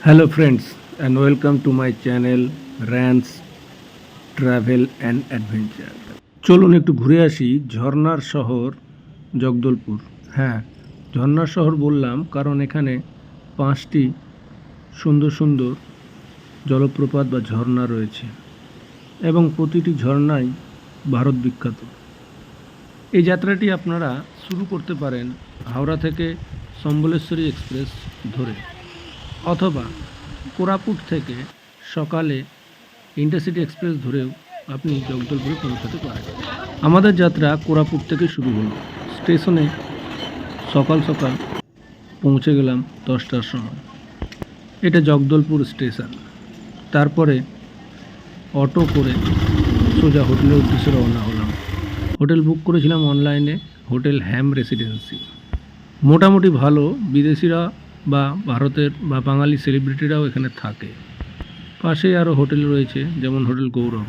Hello friends and welcome to my channel Rants Travel and Adventure. চলুন একটু ঘুরে আসি ঝর্ণার শহর জগদলপুর। হ্যাঁ, ঝর্ণার শহর বললাম কারণ এখানে 5টি সুন্দর সুন্দর জলপ্রপাত বা ঝর্ণা রয়েছে এবং প্রতিটি ঝর্ণাই ভারত বিখ্যাত। এই যাত্রাটি আপনারা শুরু করতে পারেন হাওড়া থেকে সম্বলেশ্বরী এক্সপ্রেস ধরে, অথবা কোরাপুট থেকে সকালে ইন্টারসিটি এক্সপ্রেস ধরেও আপনি জগদলপুরে পৌঁছাতে পারেন। আমাদের যাত্রা কোরাপুট থেকে শুরু হলো। স্টেশনে সকাল সকাল পৌঁছে গেলাম 10টার সময়। এটা জগদলপুর স্টেশন। তারপরে অটো করে সোজা হোটেলের উদ্দেশ্যে রওনা হলাম। হোটেল বুক করেছিলাম অনলাইনে, হোটেল হ্যাম রেসিডেন্সি। মোটামুটি ভালো, বিদেশিরা বা ভারতের বা বাঙালি সেলিব্রিটিরাও এখানে থাকে। পাশেই আরও হোটেল রয়েছে, যেমন হোটেল গৌরব।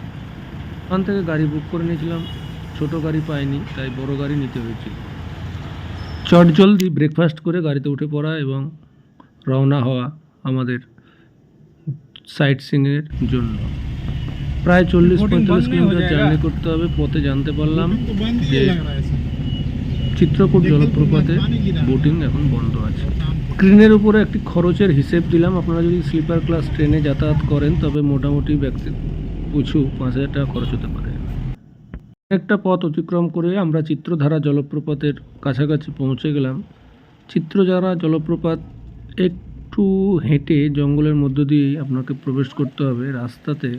ওখান থেকে গাড়ি বুক করে নিয়েছিলাম, ছোট গাড়ি পাইনি তাই বড় গাড়ি নিতে হয়েছিল। চটজলদি ব্রেকফাস্ট করে গাড়িতে উঠে পড়া এবং রওনা হওয়া আমাদের সাইট সিইংয়ের জন্য। প্রায় 40-45 কিলোমিটার জার্নি করতে হবে। পথে জানতে পারলাম যে চিত্রকূট জলপ্রপাতে বোটিং এখন বন্ধ আছে। স্ক্রিনের উপরে একটি খরচের হিসেব দিলাম। আপনারা যদি স্লিপার ক্লাস ট্রেনে যাতায়াত করেন তবে মোটামুটি ব্যক্তি পিছু 5,000 টাকা খরচ হতে পারে। একটা পথ অতিক্রম করে আমরা চিত্রধারা জলপ্রপাতের কাছাকাছি পৌঁছে গেলাম। চিত্রধারা জলপ্রপাত একটু হেঁটে জঙ্গলের মধ্য দিয়েই আপনাকে প্রবেশ করতে হবে। রাস্তাতে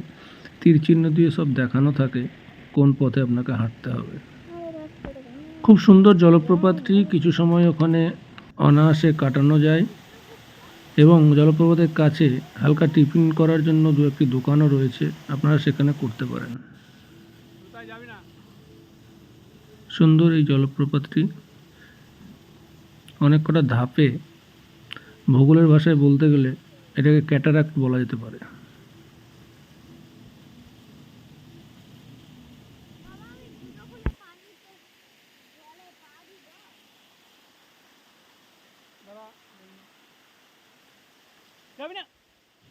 তীর চিহ্ন দিয়ে সব দেখানো থাকে কোন পথে আপনাকে হাঁটতে হবে। খুব সুন্দর জলপ্রপাতটি, কিছু সময় ওখানে অনায়াসে কাটানো যায় এবং জলপ্রপাতের কাছে হালকা টিফিন করার জন্য 2-1টি দোকানও রয়েছে, আপনারা সেখানে করতে পারেন। সুন্দর এই জলপ্রপাতটি, অনেক কটা ধাপে। ভূগোলের ভাষায় বলতে গেলে এটাকে ক্যাটারাক্ট বলা যেতে পারে।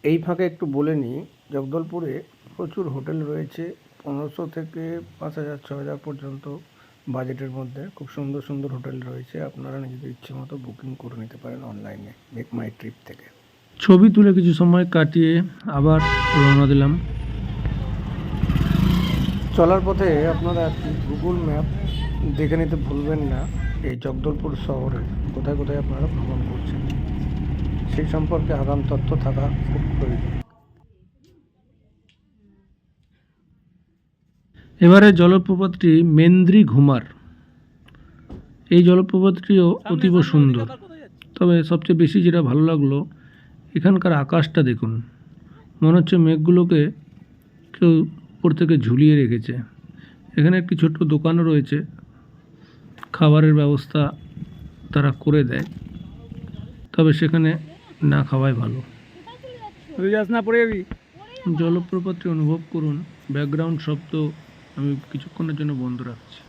এই ফাঁকে একটু বলে নিই, জগদলপুরে প্রচুর হোটেল রয়েছে। 1500 থেকে 5000-6000 পর্যন্ত বাজেটের মধ্যে খুব সুন্দর সুন্দর হোটেল রয়েছে। আপনারা নিজেদের ইচ্ছে মতো বুকিং করে নিতে পারেন অনলাইনে মেক মাই ট্রিপ থেকে। ছবি তুলে কিছু সময় কাটিয়ে আবার রওনা দিলাম। চলার পথে আপনারা গুগল ম্যাপ দেখে নিতে ভুলবেন না এই জগদলপুর শহরে কোথায় কোথায় আপনারা ভ্রমণ করছেন, সেই সম্পর্কে আগাম তথ্য থাকা খুব প্রয়োজন। এবারে জলপ্রপাতটি মেন্দ্রি ঘুমার। এই জলপ্রপাতটিও অতীব সুন্দর, তবে সবচেয়ে বেশি যেটা ভালো লাগলো এখানকার আকাশটা দেখুন। মনে হচ্ছে মেঘগুলোকে কেউ উপর থেকে ঝুলিয়ে রেখেছে। এখানে একটি ছোট্ট দোকানও রয়েছে, খাবারের ব্যবস্থা তারা করে দেয়, তবে সেখানে না খাওয়াই ভালো। জলপ্রপাতটি অনুভব করুন। ব্যাকগ্রাউন্ড শব্দ আমি কিছুক্ষণের জন্য বন্ধ রাখছি।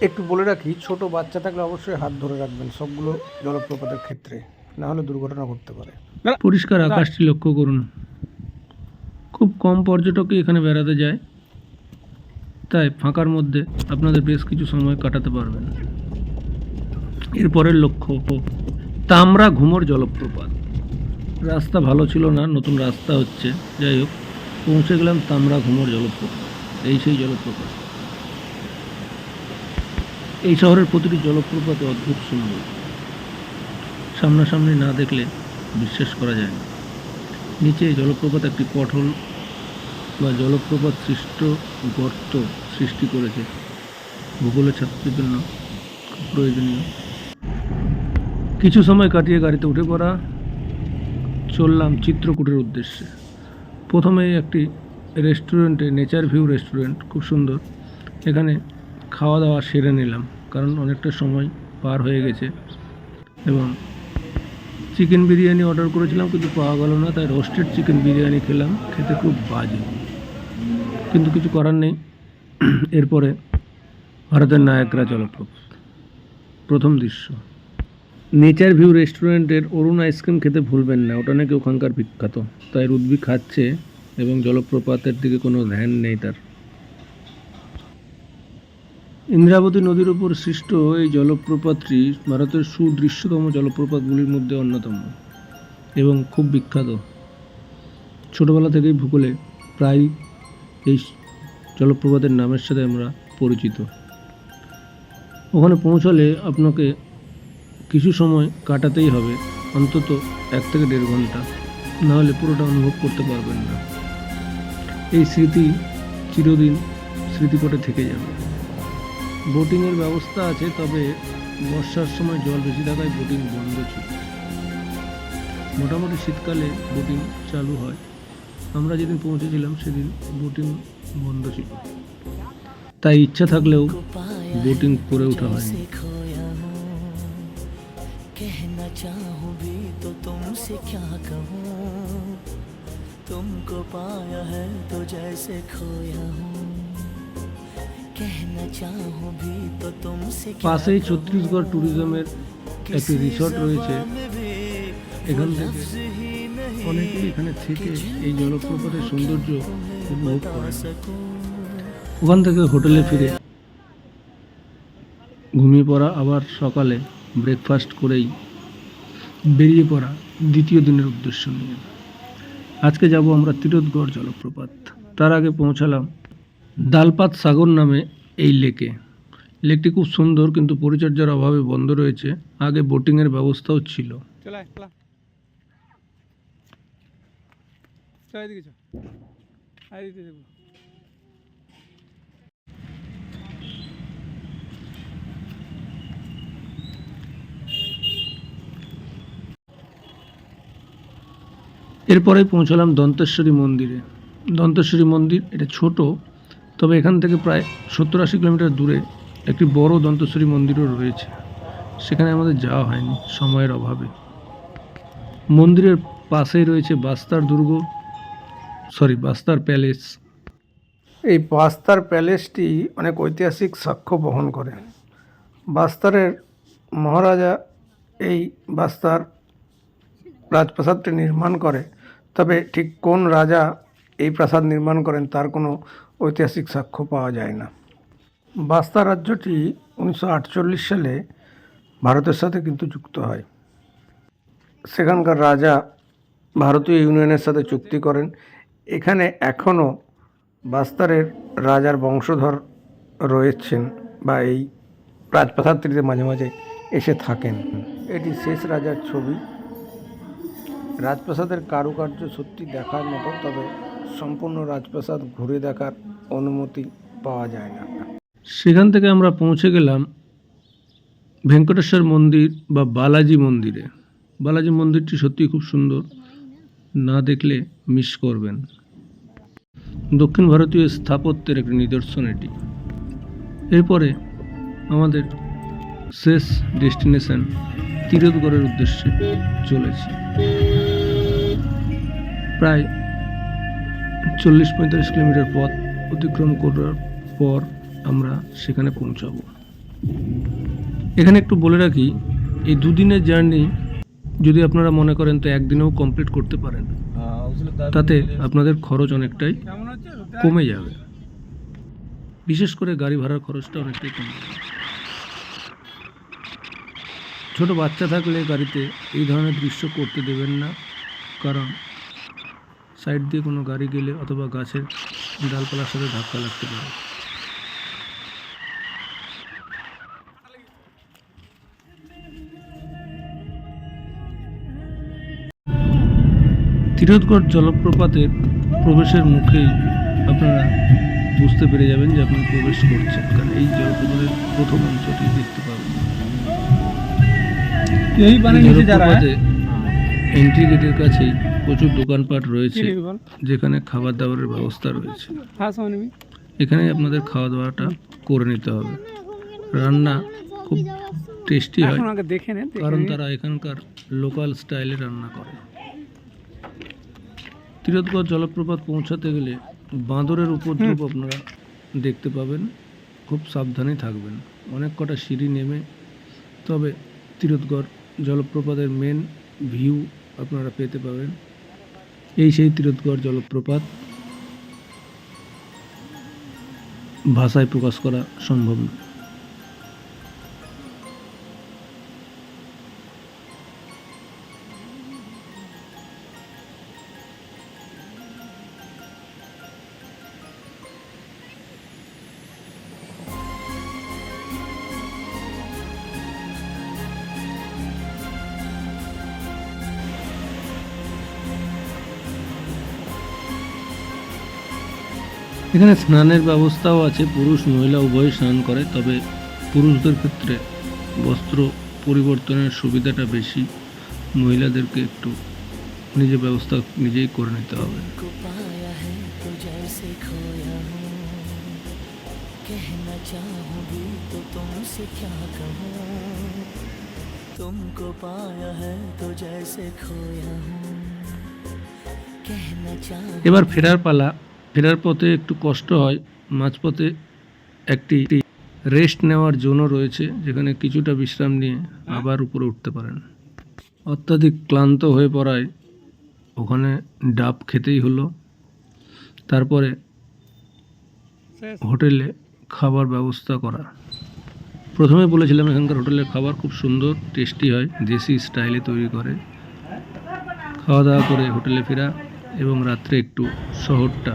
একটু বলে রাখি, ছোট বাচ্চা থাকলে অবশ্যই হাত ধরে রাখবেন সবগুলো জলপ্রপাতের ক্ষেত্রে, না হলে দুর্ঘটনা ঘটতে পারে। পরিষ্কার আকাশটি লক্ষ্য করুন। খুব কম পর্যটকই এখানে বেড়াতে যায়, তাই ফাঁকার মধ্যে আপনাদের বেশ কিছু সময় কাটাতে পারবেন। এরপরের লক্ষ্য তামরা ঘুমর জলপ্রপাত। রাস্তা ভালো ছিল না, নতুন রাস্তা হচ্ছে। যাই হোক, পৌঁছে গেলাম তামরা ঘুমর জলপ্রপাত। এই সেই জলপ্রপাত। এই শহরের প্রতিটি জলপ্রপাত অদ্ভুত সুন্দর, সামনাসামনি না দেখলে বিশ্বাস করা যায় না। নিচে জলপ্রপাত একটি পটল বা জলপ্রপাত সৃষ্ট গর্ত সৃষ্টি করেছে, ভূগোলের ছাত্রদের জন্য খুব প্রয়োজনীয়। কিছু সময় কাটিয়ে গাড়িতে উঠে পড়া, চললাম চিত্রকূটের উদ্দেশ্যে। প্রথমেই একটি রেস্টুরেন্টে, নেচার ভিউ রেস্টুরেন্ট, খুব সুন্দর। এখানে খাওয়া দাওয়া সেরে নিলাম কারণ অনেকটা সময় পার হয়ে গেছে এবং চিকেন বিরিয়ানি অর্ডার করেছিলাম কিন্তু পাওয়া গেল না, তাই রোস্টেড চিকেন বিরিয়ানি খেলাম, খেতে খুব বাজে, কিন্তু কিছু করার নেই। এরপরে ভারতের নায়াগ্রা জলপ্রপাত, প্রথম দৃশ্য। নেচার ভিউ রেস্টুরেন্টের অরুণ আইসক্রিম খেতে ভুলবেন না, ওটা নাকি ওখানকার বিখ্যাত। তাই রুদ্বি খাচ্ছে এবং জলপ্রপাতের দিকে কোনো ধ্যান নেই তার। ইন্দ্রাবতী নদীর উপর সৃষ্ট এই জলপ্রপাতটি ভারতের সুদৃশ্যতম জলপ্রপাতগুলির মধ্যে অন্যতম এবং খুব বিখ্যাত। ছোটবেলা থেকেই ভূগোলে প্রায় এই জলপ্রপাতের নামের সাথে আমরা পরিচিত। ওখানে পৌঁছালে আপনাকে কিছু সময় কাটাতেই হবে, অন্তত 1 থেকে 1.5 ঘন্টা, নাহলে পুরোটা অনুভব করতে পারবেন না। এই স্মৃতি চিরদিন স্মৃতিপটে থেকে যাবে। বোটিংয়ের ব্যবস্থা আছে, তবে বর্ষার সময় জল বেশি থাকায় বোটিং বন্ধ ছিল। মোটামুটি শীতকালে বোটিং চালু হয়, আমরা যেদিন পৌঁছেছিলাম সেদিন বোটিং বন্ধ ছিল, তাই ইচ্ছা থাকলেও বোটিং করে ওঠা হয়নি। कहना चाहूं भी तो तुमसे क्या कहूं, तुमको पाया है तो जैसे खोया हूं, कहना चाहूं भी तो तुमसे। পাশেই ছত্তিশগড় ট্যুরিজমের একটি রিসর্ট রয়েছে, এখান থেকে অনেকেই এখানে থেকে এই জলপ্রপাতের সৌন্দর্য উপভোগ করেন। ওখান থেকে হোটেলে ফিরে ঘুমিয়ে পড়া, আবার সকালে ব্রেকফাস্ট করেই বেরিয়ে পড়া দ্বিতীয় দিনের উদ্দেশ্য নিয়ে। আজকে যাব আমরা তিরথগড় জলপ্রপাত। তার আগে পৌঁছালাম দালপাত সাগর নামে এই লেকে। লেকটি খুব সুন্দর, কিন্তু পরিচর্যার অভাবে বন্ধ রয়েছে। আগে বোটিংয়ের ব্যবস্থাও ছিল। এরপরে পৌঁছলাম দন্তেশ্বরী মন্দিরে। দন্তেশ্বরী মন্দির এটা ছোট, তবে এখান থেকে প্রায় 70-80 কিলোমিটার দূরে একটি বড় দন্তেশ্বরী মন্দিরও রয়েছে। সেখানে আমাদের যাওয়া হয়নি সময়ের অভাবে। মন্দিরের পাশেই রয়েছে বাস্তার প্যালেস। এই বাস্তার প্যালেসটি অনেক ঐতিহাসিক সাক্ষ্য বহন করে। বাস্তারের মহারাজা এই বাস্তার রাজপ্রাসাদটি নির্মাণ করে, তবে ঠিক কোন রাজা এই প্রাসাদ নির্মাণ করেন তার কোনো ঐতিহাসিক সাক্ষ্য পাওয়া যায় না। বাস্তার রাজ্যটি 1948 সালে ভারতের সাথে কিন্তু যুক্ত হয়। সেখানকার রাজা ভারতীয় ইউনিয়নের সাথে চুক্তি করেন। এখানে এখনও বাস্তারের রাজার বংশধর রয়েছেন বা এই রাজপ্রাসাদটিতে মাঝে মাঝে এসে থাকেন। এটি শেষ রাজার ছবি। রাজপ্রাসাদের কারুকার্য সত্যি দেখার মতো, তবে সম্পূর্ণ রাজপ্রাসাদ ঘুরে দেখার অনুমতি পাওয়া যায় না। সেখান থেকে আমরা পৌঁছে গেলাম ভেঙ্কটেশ্বর মন্দির বা বালাজি মন্দিরে। বালাজি মন্দিরটি সত্যিই খুব সুন্দর, না দেখলে মিস করবেন। দক্ষিণ ভারতীয় স্থাপত্যের একটি নিদর্শন এটি। এরপরে আমাদের শেষ ডেস্টিনেশন তিরথগড়ের উদ্দেশ্যে চলেছি। প্রায় 40-45 কিলোমিটার পথ অতিক্রম করার পর আমরা সেখানে পৌঁছাবো। এখানে একটু বলে রাখি, এই 2 দিনের জার্নি যদি আপনারা মনে করেন তো 1 দিনেও কমপ্লিট করতে পারেন, তাতে আপনাদের খরচ অনেকটাই কমে যাবে। বিশেষ করে গাড়ি ভাড়ার খরচটা অনেকটাই কমে যাবে। ছোট বাচ্চা থাকলে গাড়িতে এই ধরনের দৃশ্য করতে দেবেন না, কারণ সাইড দিয়ে কোনো গাড়ি গেলে অথবা গাছের ডালপালার সাথে ধাক্কা লাগতে পারে। তিরথগড় জলপ্রপাতের প্রবেশের মুখেই আপনারা বুঝতে পেরে যাবেন যে আপনি প্রবেশ করছেন, কারণ এই জলপ্রপাতের প্রথম অংশটি দেখতে পাবেন। জলপ্রপাতে এন্ট্রি গেটের কাছেই প্রচুর দোকানপাট রয়েছে, যেখানে খাবার দাবারের ব্যবস্থা রয়েছে। এখানে আপনাদের খাওয়া দাওয়াটা করে নিতে হবে। রান্না খুব টেস্টি হয়, কারণ তারা এখানকার লোকাল স্টাইলে রান্না করে। তীরথগড় জলপ্রপাত পৌঁছাতে গেলে বাঁদরের উপদ্রব আপনারা দেখতে পাবেন, খুব সাবধানে থাকবেন। অনেক কটা সিঁড়ি নেমে তবে তীরথগড় জলপ্রপাতের মেন ভিউ আপনারা পেতে পাবেন। এই সেই তীরথগড় জলপ্রপাত, ভাষায় প্রকাশ করা সম্ভব না। এখানে স্নানের ব্যবস্থাও আছে, পুরুষ মহিলা উভয়ই স্নান করে, তবে পুরুষদের ক্ষেত্রে বস্ত্র পরিবর্তনের সুবিধাটা বেশি, মহিলাদেরকে একটু নিজের ব্যবস্থা নিজেই করে নিতে হবে। এবার ফেরার পালা। ফেরার পথে একটু কষ্ট হয়, মাঝপথে একটি রেস্ট নেওয়ার জোনও রয়েছে, যেখানে কিছুটা বিশ্রাম নিয়ে আবার উপরে উঠতে পারেন। অত্যাধিক ক্লান্ত হয়ে পড়ায় ওখানে ডাব খেতেই হলো। তারপরে হোটেলে খাবার ব্যবস্থা করা। প্রথমে বলেছিলাম এখানকার হোটেলের খাবার খুব সুন্দর, টেস্টি হয়, দেশি স্টাইলে তৈরি করে। খাওয়া দাওয়া করে হোটেলে ফেরা এবং রাত্রে একটু শহরটা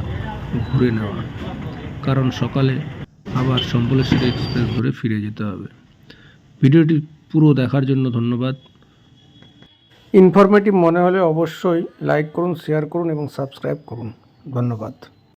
ঘুরে নেওয়া, কারণ সকালে আবার সম্বলেশ্বরী এক্সপ্রেস ধরে ফিরে যেতে হবে। ভিডিওটি পুরো দেখার জন্য ধন্যবাদ। ইনফরমেটিভ মনে হলে অবশ্যই লাইক করুন, শেয়ার করুন এবং সাবস্ক্রাইব করুন। ধন্যবাদ।